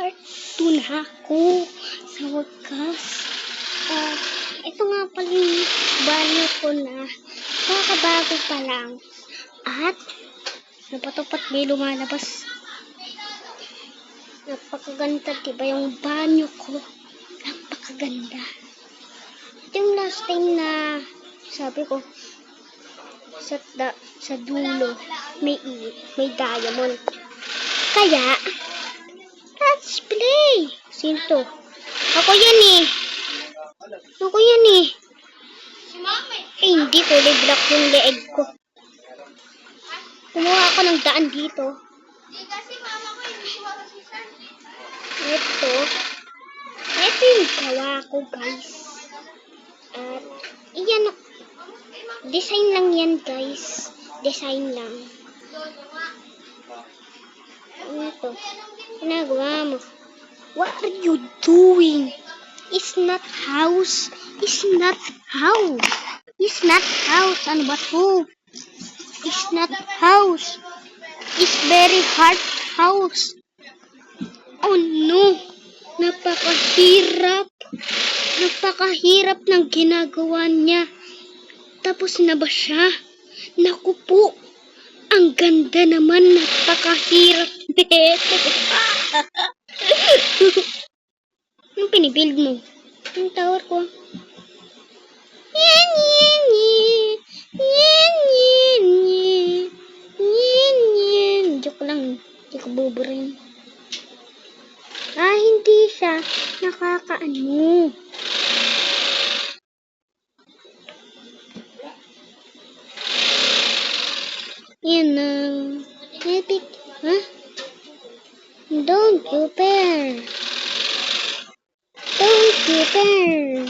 Part 2 na ako sa wakas. Ito nga pala yung banyo ko na kakabago pa lang. At napatupat may lumalabas. Napakaganda, diba yung banyo ko? Napakaganda. Ito yung last time na sabi ko sa dulo may diamond. Kaya let's play. Sino to? Ako yan eh. Hindi ko liblock yung leeg ko. Kumuha ako ng daan dito. Ito yung gawa ko, guys. At iyan, design lang yan, guys. Design lang. Ito. Ginagawa mo. What are you doing? It's not house. It's not house. It's not house. Ano ba to? It's not house. It's very hard house. Oh no. Napakahirap. Napakahirap ng ginagawa niya. Tapos na ba siya? Naku po. Ang ganda naman. Napakahirap nito. Anong pinibuild mo? Yung tower ko. Joke lang. Hindi ko buburin. Hindi siya nakakaano. Yan ang epic. Don't you pair. Don't you pair.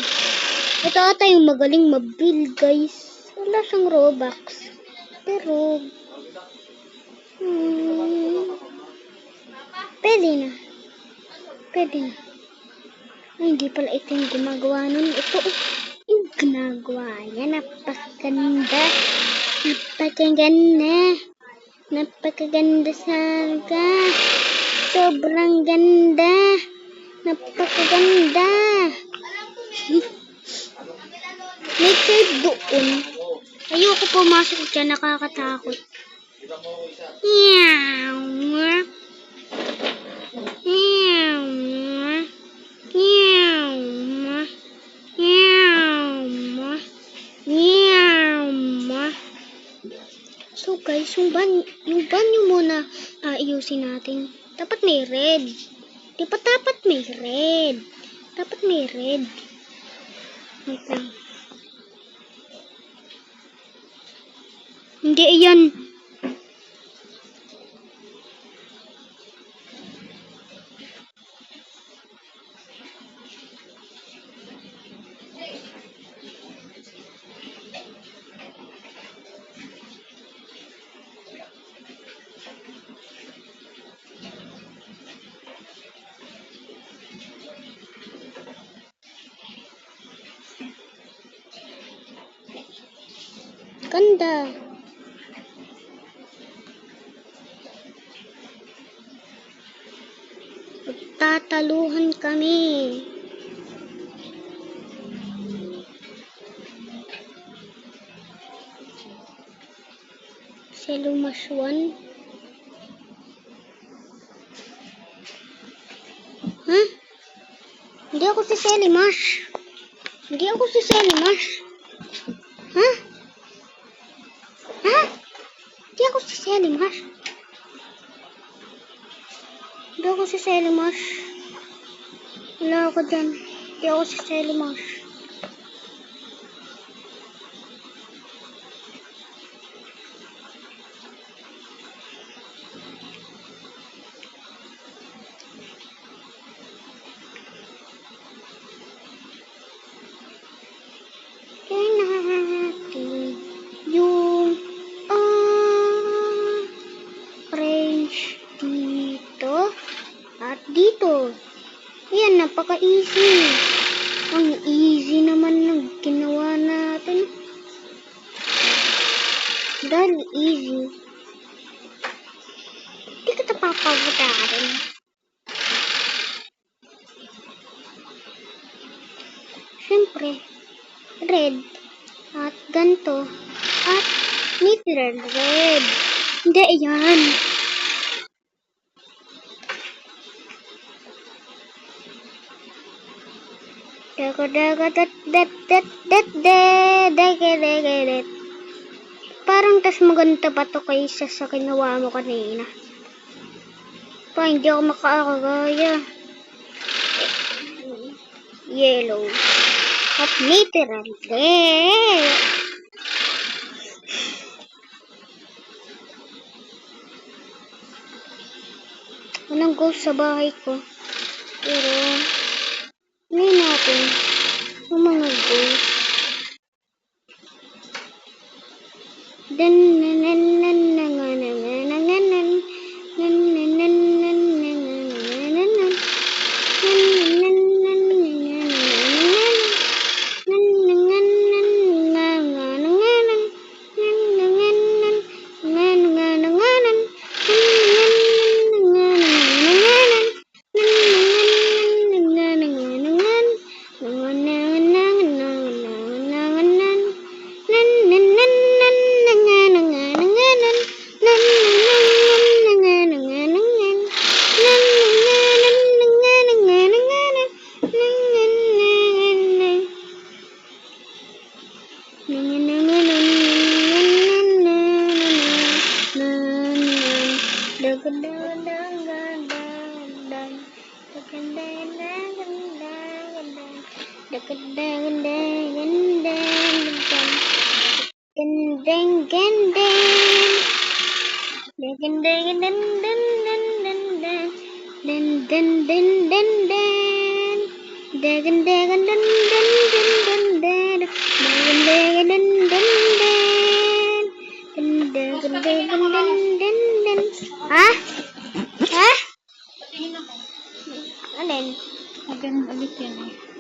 Ito ata yung magaling mag-build, guys. Wala siyang Robux. Pero pwede na. Ay, hindi pala ito yung gumagawa nun. Ito yung ginagawa niya. Napakaganda. Napakaganda talaga. Sobrang ganda. Napakaganda. May cave doon. Ayoko pumasok dyan. Nakakatakot. So guys, yung banyo muna ayusin natin. Dapat may red. Di ba dapat may red? Dapat may red. Wait lang. Hindi, ayan. Ganda. Tataluhan kami. Selumaswan. Hindi ako si Selimash. Hindi ako si Selimash. Hindi ako si Selimash. Hindi ako si Selimash. Wala ako dyan. Hindi ako si Selimash. Yung range dito at dito. Yan, napaka-easy. Ang easy naman ng ginawa natin. Dahil easy. Hindi kita papagutarin. syempre, red. At ganto. At literal red. Hindi, yan. Parang tas maganda pa to kaysa sa ginawa mo kanina. Pa, hindi ako makakagaya. Yellow. At literal red. Walang ghost sa bahay ko. Pero, hindi natin ang mga ghost. Ha? Ha? Alin? Ganun ulit yan eh.